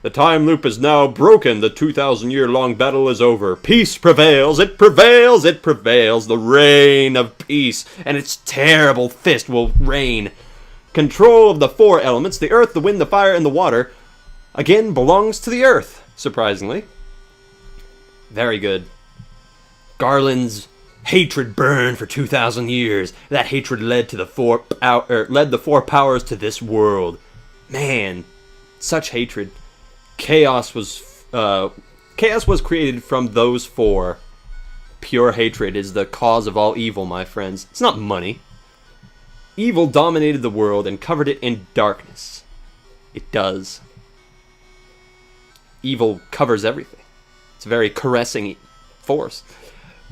The time loop is now broken. The 2,000-year-long battle is over. Peace prevails. It prevails. It prevails. The reign of peace. And its terrible fist will reign. Control of the 4 elements, the earth, the wind, the fire, and the water, again belongs to the earth, surprisingly. Very good. Garland's hatred burned for 2,000 years. That hatred led to the 4 powers to this world. Man, such hatred. Chaos was created from those 4. Pure hatred is the cause of all evil, my friends. It's not money. Evil dominated the world and covered it in darkness. It does. Evil covers everything. It's a very caressing force.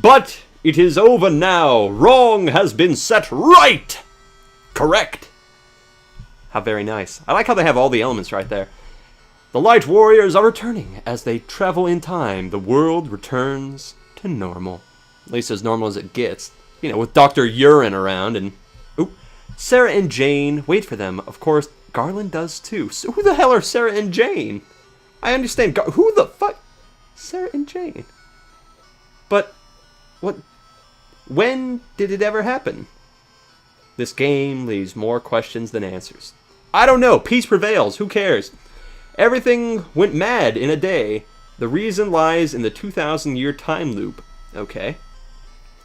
But it is over now. Wrong has been set right. Correct. How very nice. I like how they have all the elements right there. The Light Warriors are returning. As they travel in time, the world returns to normal. At least as normal as it gets. You know, with Dr. Urine around and... Oop. Sarah and Jane wait for them. Of course, Garland does too. So who the hell are Sarah and Jane? I understand. Who the fuck? Sarah and Jane. But, what? When did it ever happen? This game leaves more questions than answers. I don't know. Peace prevails. Who cares? Everything went mad in a day. The reason lies in the 2,000-year time loop. Okay.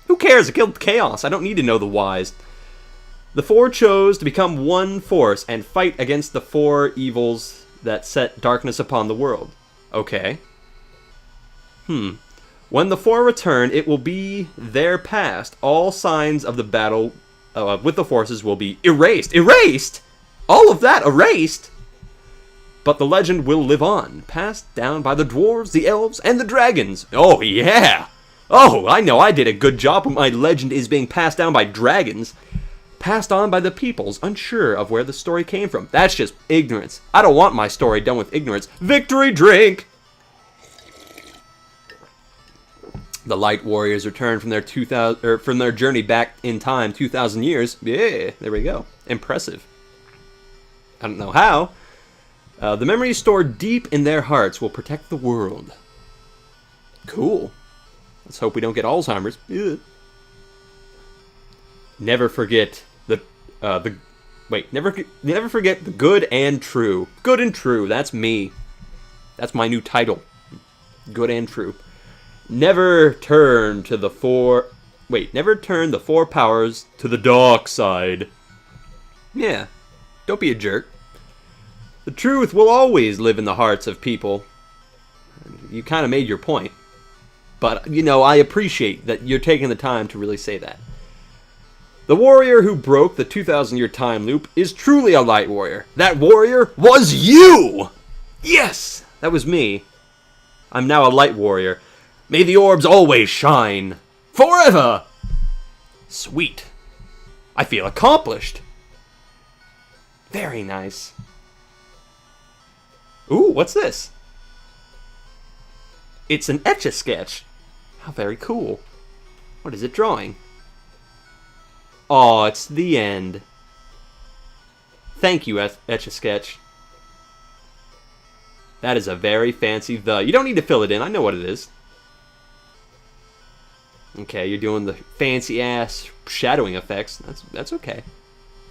Who cares? It killed chaos. I don't need to know the whys. The 4 chose to become one force and fight against the 4 evils that set darkness upon the world. Okay. When the 4 return, it will be their past. All signs of the battle with the forces will be erased. Erased? All of that erased? But the legend will live on, passed down by the dwarves, the elves, and the dragons. Oh, yeah! Oh, I know I did a good job when my legend is being passed down by dragons. Passed on by the peoples, unsure of where the story came from. That's just ignorance. I don't want my story done with ignorance. Victory drink! The Light Warriors return from their journey back in time 2,000 years. Yeah, there we go. Impressive. I don't know how. The memories stored deep in their hearts will protect the world. Cool. Let's hope we don't get Alzheimer's. Ugh. Never forget never forget the good and true. Good and true. That's me. That's my new title. Good and true. Never turn the 4 powers to the dark side. Yeah. Don't be a jerk. The truth will always live in the hearts of people. You kind of made your point. But, you know, I appreciate that you're taking the time to really say that. The warrior who broke the 2,000-year time loop is truly a Light Warrior. That warrior was you! Yes! That was me. I'm now a Light Warrior. May the orbs always shine. Forever! Sweet. I feel accomplished. Very nice. Ooh, what's this? It's an Etch-a-Sketch. How very cool. What is it drawing? Oh, it's the end. Thank you, Etch-a-Sketch. That is a very fancy the. You don't need to fill it in. I know what it is. Okay, you're doing the fancy-ass shadowing effects. That's okay.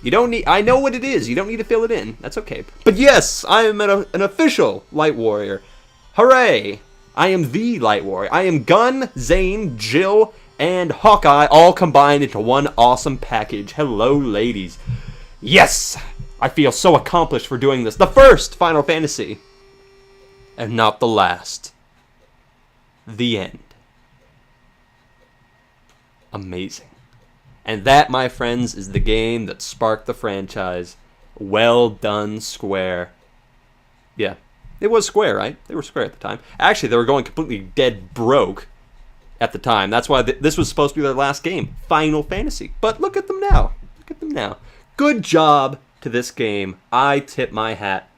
You don't need... I know what it is. You don't need to fill it in. That's okay. But yes, I am an official Light Warrior. Hooray! I am the Light Warrior. I am Gunn, Zane, Jill, and Hawkeye all combined into one awesome package. Hello, ladies. Yes! I feel so accomplished for doing this. The first Final Fantasy. And not the last. The end. Amazing. And that, my friends, is the game that sparked the franchise. Well done, Square. Yeah. It was Square, right? They were Square at the time. Actually, they were going completely dead broke at the time. That's why this was supposed to be their last game, Final Fantasy. But look at them now. Look at them now. Good job to this game. I tip my hat.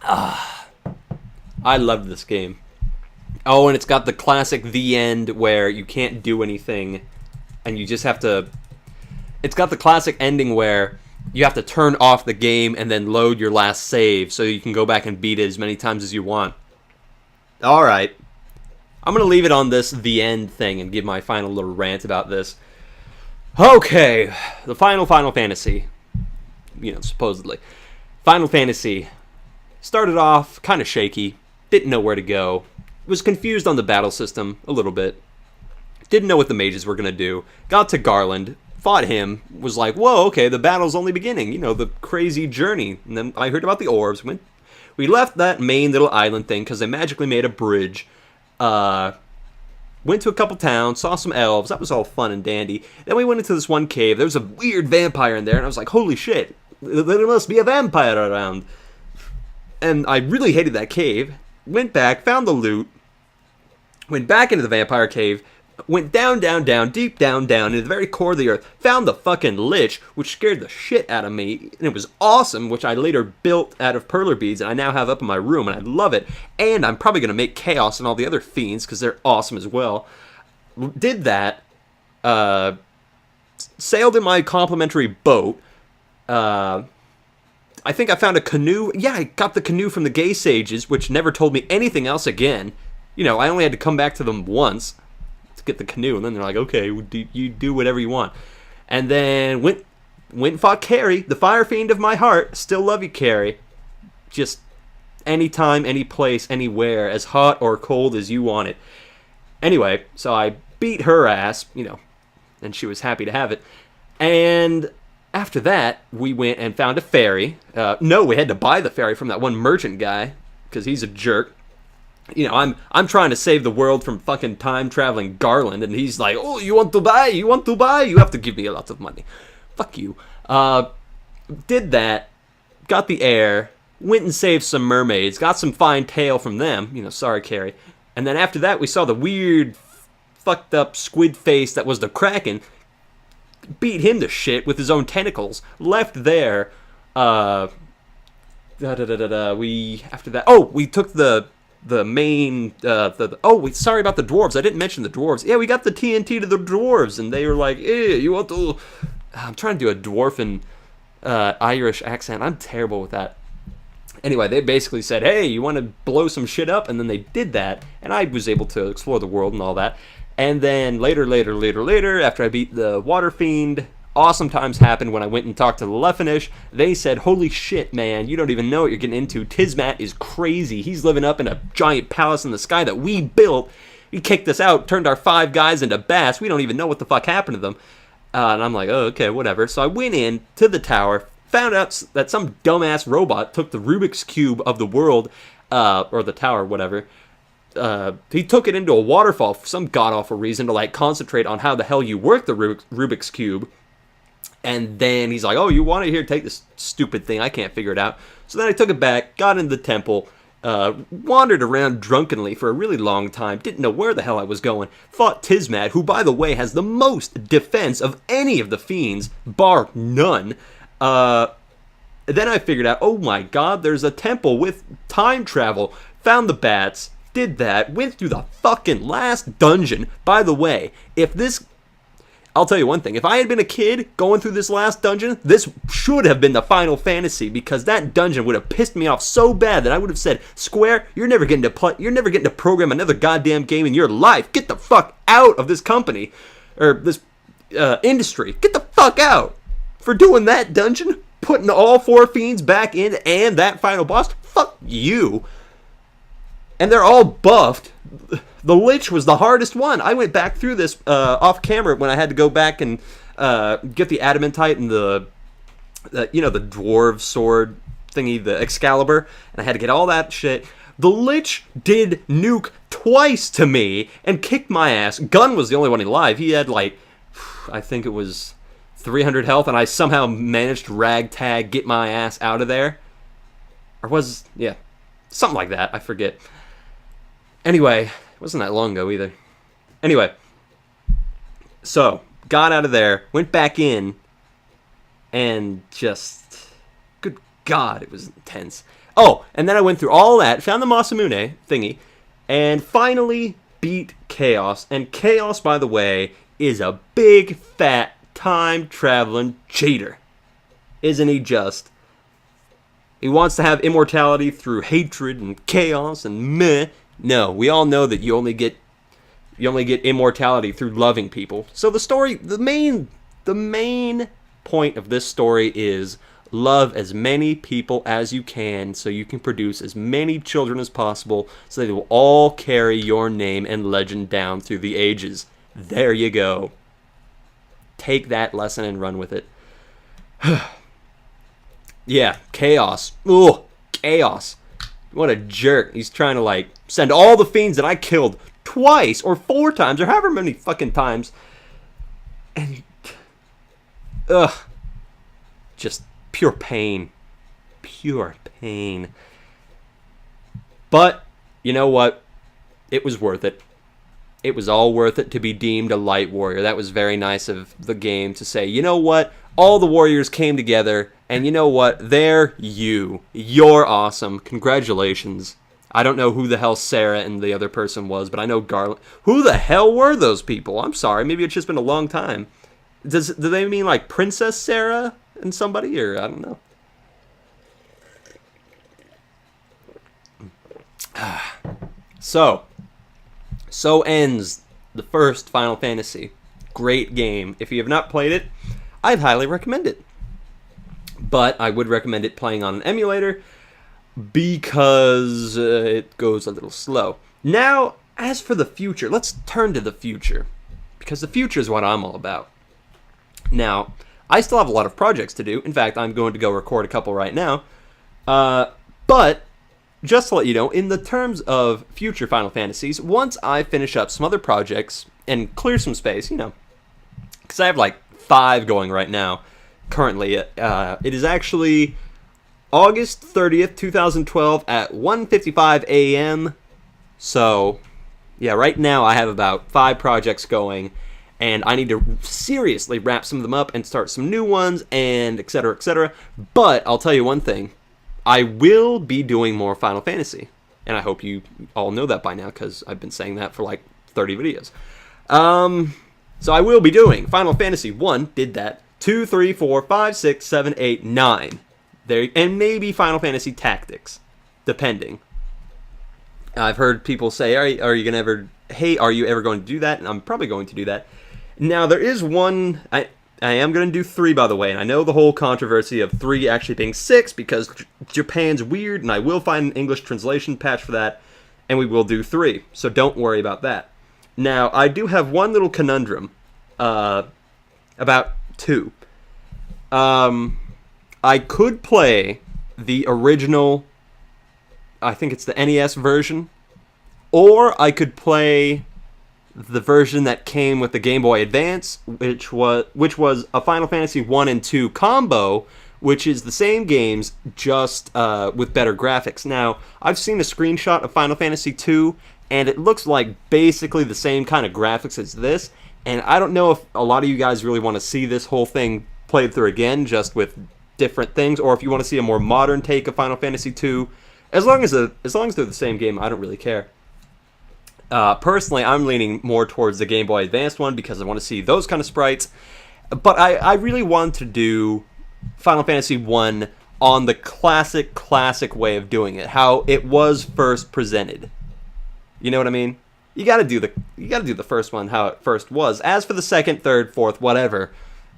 I loved this game. Oh, and it's got the classic The End where you can't do anything and you just have to... It's got the classic ending where you have to turn off the game and then load your last save so you can go back and beat it as many times as you want. Alright. I'm going to leave it on this the end thing and give my final little rant about this. Okay. The Final Fantasy. Supposedly. Final Fantasy started off kind of shaky. Didn't know where to go. Was confused on the battle system a little bit. Didn't know what the mages were going to do. Got to Garland. Fought him, was like, whoa, okay, the battle's only beginning, the crazy journey. And then I heard about the orbs. We left that main little island thing because they magically made a bridge. Went to a couple towns, saw some elves. That was all fun and dandy. Then we went into this one cave. There was a weird vampire in there, and I was like, holy shit, there must be a vampire around. And I really hated that cave. Went back, found the loot. Went back into the vampire cave. Went down, deep down, into the very core of the earth. Found the fucking lich, which scared the shit out of me. And it was awesome, which I later built out of perler beads. And I now have up in my room, and I love it. And I'm probably going to make Chaos and all the other fiends, because they're awesome as well. Did that. Sailed in my complimentary boat. I think I found a canoe. Yeah, I got the canoe from the Gay Sages, which never told me anything else again. I only had to come back to them once to get the canoe, and then they're like, okay, you do whatever you want. And then went and fought Carrie, the fire fiend of my heart. Still love you, Carrie. Just anytime, any place, anywhere, as hot or cold as you want it. Anyway, so I beat her ass, and she was happy to have it. And after that, we went and found a ferry. No, we had to buy the ferry from that one merchant guy, because he's a jerk. I'm trying to save the world from fucking time-traveling Garland, and he's like, oh, you want to buy? You have to give me a lot of money. Fuck you. Did that, got the air, went and saved some mermaids, got some fine tail from them, sorry, Carrie. And then after that, we saw the weird, fucked up squid face that was the Kraken, beat him to shit with his own tentacles, left there, after that, we took the main, sorry about the dwarves. I didn't mention the dwarves. Yeah, we got the TNT to the dwarves, and they were like, you want to... I'm trying to do a dwarven Irish accent. I'm terrible with that. Anyway, they basically said, hey, you want to blow some shit up? And then they did that, and I was able to explore the world and all that. And then later, after I beat the Water Fiend, awesome times happened when I went and talked to the Lefinish. They said, holy shit, man, you don't even know what you're getting into. Tismat is crazy. He's living up in a giant palace in the sky that we built. He kicked us out, turned our 5 guys into bats. We don't even know what the fuck happened to them. And I'm like, oh, okay, whatever. So I went in to the tower, found out that some dumbass robot took the Rubik's Cube of the world, or the tower, whatever. He took it into a waterfall for some god-awful reason to, concentrate on how the hell you work the Rubik's Cube. And then he's like, oh, you want it? Here, take this stupid thing. I can't figure it out. So then I took it back, got into the temple, wandered around drunkenly for a really long time, didn't know where the hell I was going, fought Tismat, who, by the way, has the most defense of any of the fiends, bar none. Then I figured out, oh my god, there's a temple with time travel. Found the bats, did that, went through the fucking last dungeon. By the way, I'll tell you one thing. If I had been a kid going through this last dungeon, this should have been the Final Fantasy, because that dungeon would have pissed me off so bad that I would have said, Square, you're never getting to program another goddamn game in your life. Get the fuck out of this company, or this industry. Get the fuck out for doing that dungeon, putting all 4 fiends back in, and that final boss. Fuck you. And they're all buffed. The Lich was the hardest one. I went back through this off camera when I had to go back and get the adamantite and the dwarf sword thingy, the Excalibur, and I had to get all that shit. The Lich did nuke twice to me and kicked my ass. Gunn was the only one alive. He had I think it was 300 health, and I somehow managed to ragtag, get my ass out of there. Something like that. I forget. Anyway, it wasn't that long ago either. Anyway, so got out of there, went back in, and just, good God, it was intense. Oh, and then I went through all that, found the Masamune thingy, and finally beat Chaos. And Chaos, by the way, is a big, fat, time-traveling cheater. Isn't he just? He wants to have immortality through hatred and chaos and meh. No, we all know that you only get immortality through loving people. So the main point of this story is love as many people as you can so you can produce as many children as possible so they will all carry your name and legend down through the ages. There you go. Take that lesson and run with it. Yeah, chaos. Ooh, chaos. What a jerk. He's trying to, like, send all the fiends that I killed twice or 4 times or however many fucking times. And, just pure pain. Pure pain. But, you know what? It was worth it. It was all worth it to be deemed a light warrior. That was very nice of the game to say, you know what? All the warriors came together, and you know what? They're you. You're awesome. Congratulations. I don't know who the hell Sarah and the other person was, but I know Garland. Who the hell were those people? I'm sorry. Maybe it's just been a long time. Do they mean like Princess Sarah and somebody, or I don't know. So ends the first Final Fantasy. Great game. If you have not played it, I'd highly recommend it. But I would recommend it playing on an emulator because it goes a little slow. Now, as for the future, let's turn to the future, because the future is what I'm all about. Now, I still have a lot of projects to do. In fact, I'm going to go record a couple right now. But just to let you know, in the terms of future Final Fantasies, once I finish up some other projects and clear some space, you know, because I have like 5 going right now, currently. It is actually August 30th, 2012 at 1:55 a.m. So, yeah, right now I have about 5 projects going, and I need to seriously wrap some of them up and start some new ones, and etc., etc. But I'll tell you one thing. I will be doing more Final Fantasy, and I hope you all know that by now, because I've been saying that for like 30 videos. So I will be doing Final Fantasy 1, did that, 2, 3, 4, 5, 6, 7, 8, 9. There, and maybe Final Fantasy Tactics, depending. I've heard people say, are you ever going to do that? And I'm probably going to do that. Now, there is one, I am going to do 3, by the way, and I know the whole controversy of 3 actually being 6, because Japan's weird, and I will find an English translation patch for that, and we will do 3, so don't worry about that. Now, I do have one little conundrum about 2. I could play the original, I think it's the NES version, or I could play the version that came with the Game Boy Advance, which was a Final Fantasy 1 and 2 combo, which is the same games, just with better graphics. Now, I've seen a screenshot of Final Fantasy 2, and it looks like basically the same kind of graphics as this, and I don't know if a lot of you guys really want to see this whole thing played through again, just with different things, or if you want to see a more modern take of Final Fantasy 2. As long as they're the same game, I don't really care. Personally, I'm leaning more towards the Game Boy Advanced one because I want to see those kind of sprites. But I really want to do Final Fantasy 1 on the classic way of doing it, how it was first presented. You know what I mean? You got to do the first one how it first was. As for the second, third, fourth, whatever,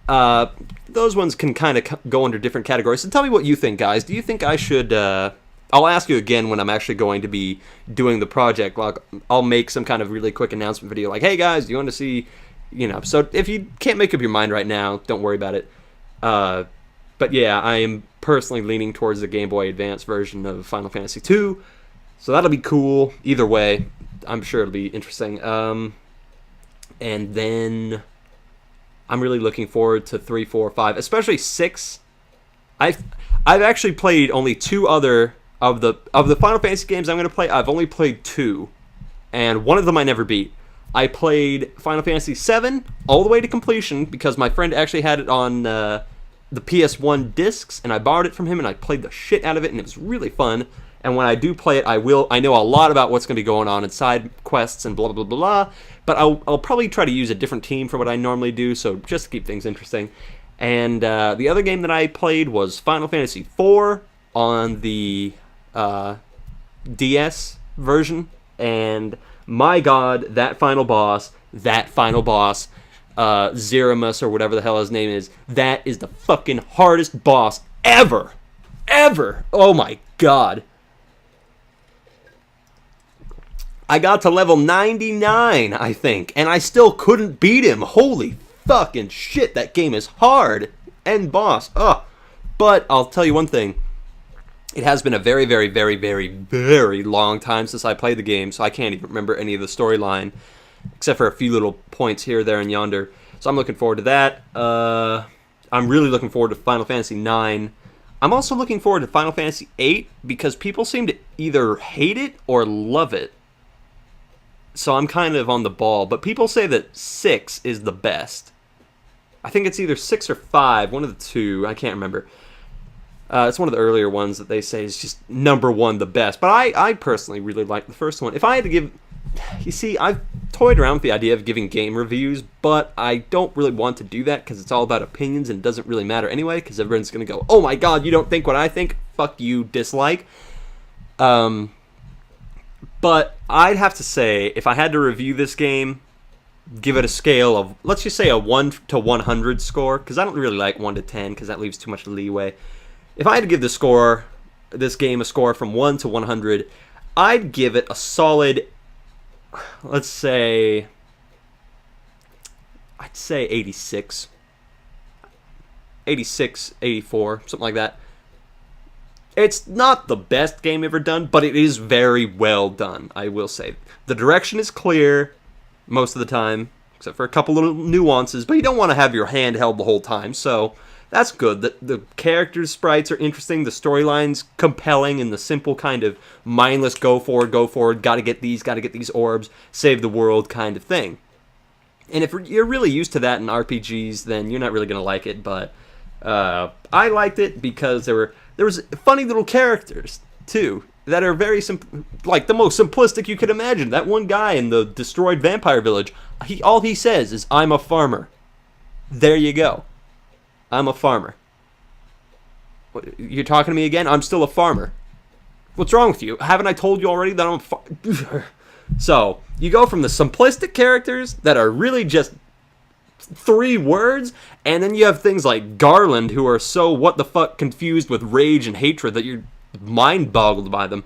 those ones can kind of go under different categories. So tell me what you think, guys. Do you think I should? I'll ask you again when I'm actually going to be doing the project. Like, I'll make some kind of really quick announcement video, like, "Hey guys, do you want to see?" You know. So if you can't make up your mind right now, don't worry about it. But yeah, I am personally leaning towards the Game Boy Advance version of Final Fantasy 2. So that'll be cool. Either way, I'm sure it'll be interesting. And then I'm really looking forward to 3, 4, 5, especially 6. I've actually played only 2 other of the Final Fantasy games I'm going to play. I've only played 2, and one of them I never beat. I played Final Fantasy 7 all the way to completion because my friend actually had it on the PS1 discs, and I borrowed it from him, and I played the shit out of it, and it was really fun. And when I do play it, I know a lot about what's going to be going on in side quests and blah, blah, blah, blah. But I'll probably try to use a different team for what I normally do, so just to keep things interesting. And the other game that I played was Final Fantasy IV on the DS version. And my god, that final boss, Zeramus or whatever the hell his name is, that is the fucking hardest boss ever. Ever. Oh my god. I got to level 99, I think, and I still couldn't beat him. Holy fucking shit, that game is hard. End boss. Ugh. But I'll tell you one thing. It has been a very, very, very, very, very long time since I played the game, so I can't even remember any of the storyline, except for a few little points here, there, and yonder. So I'm looking forward to that. I'm really looking forward to Final Fantasy IX. I'm also looking forward to Final Fantasy VIII, because people seem to either hate it or love it. So I'm kind of on the ball, but people say that 6 is the best. I think it's either 6 or 5, one of the two, I can't remember. It's one of the earlier ones that they say is just #1 the best, but I personally really like the first one. If I had to give... You see, I've toyed around with the idea of giving game reviews, but I don't really want to do that because it's all about opinions and it doesn't really matter anyway, because everyone's going to go, oh my god, you don't think what I think? Fuck you, dislike. But I'd have to say, if I had to review this game, give it a scale of, let's just say a 1 to 100 score, because I don't really like 1 to 10, because that leaves too much leeway. If I had to give this game a score from 1 to 100, I'd give it a solid, let's say, I'd say 86. 86, 84, something like that. It's not the best game ever done, but it is very well done, I will say. The direction is clear most of the time, except for a couple little nuances, but you don't want to have your hand held the whole time, so that's good. The characters' sprites are interesting, the storyline's compelling, and the simple kind of mindless go forward, gotta get these orbs, save the world kind of thing. And if you're really used to that in RPGs, then you're not really going to like it, but I liked it because there was funny little characters, too, that are very like the most simplistic you could imagine. That one guy in the destroyed vampire village, all he says is, I'm a farmer. There you go. I'm a farmer. You're talking to me again? I'm still a farmer. What's wrong with you? Haven't I told you already that I'm a farmer? So, you go from the simplistic characters that are really just 3 words, and then you have things like Garland, who are so what the fuck confused with rage and hatred that you're mind boggled by them.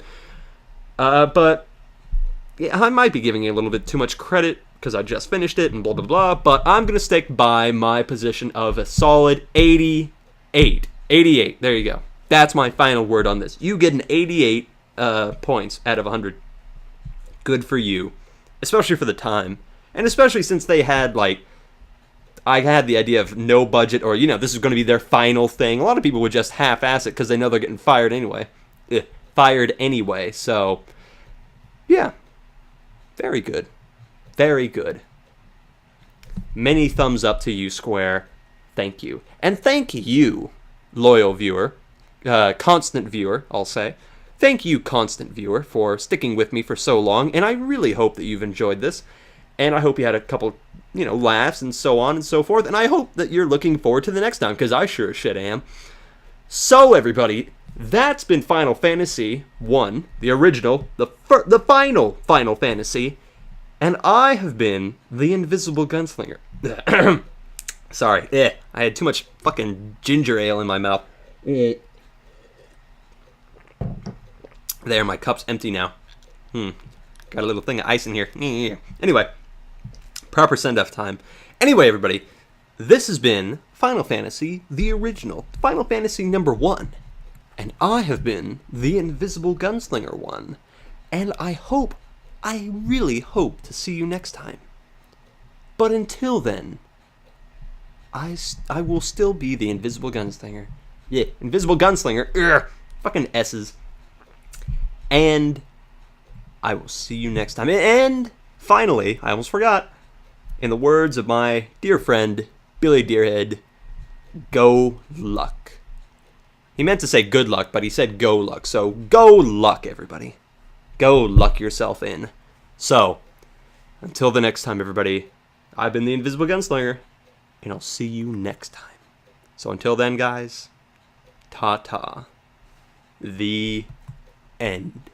But yeah, I might be giving you a little bit too much credit because I just finished it and blah blah blah, but I'm gonna stick by my position of a solid 88. 88, there you go. That's my final word on this. You get an 88 points out of 100. Good for you, especially for the time, and especially since they had, like, I had the idea of no budget, or, this is going to be their final thing. A lot of people would just half-ass it because they know they're getting fired anyway. So, yeah. Very good. Very good. Many thumbs up to you, Square. Thank you. And thank you, loyal viewer, constant viewer, I'll say. Thank you, constant viewer, for sticking with me for so long, and I really hope that you've enjoyed this, and I hope you had a couple, laughs and so on and so forth, and I hope that you're looking forward to the next time, because I sure as shit am. So, everybody, that's been Final Fantasy 1, the original, the final Final Fantasy, and I have been the Invisible Gunslinger. Sorry, I had too much fucking ginger ale in my mouth. There, my cup's empty now. Got a little thing of ice in here. Anyway, proper send-off time. Anyway, everybody, this has been Final Fantasy, the original, Final Fantasy #1. And I have been the Invisible Gunslinger 1. And I really hope to see you next time. But until then, I will still be the Invisible Gunslinger. Yeah, Invisible Gunslinger. Ugh, fucking S's. And I will see you next time. And finally, I almost forgot, in the words of my dear friend, Billy Deerhead, go luck. He meant to say good luck, but he said go luck. So go luck, everybody. Go luck yourself in. So, until the next time, everybody, I've been the Invisible Gunslinger, and I'll see you next time. So until then, guys, ta-ta. The end.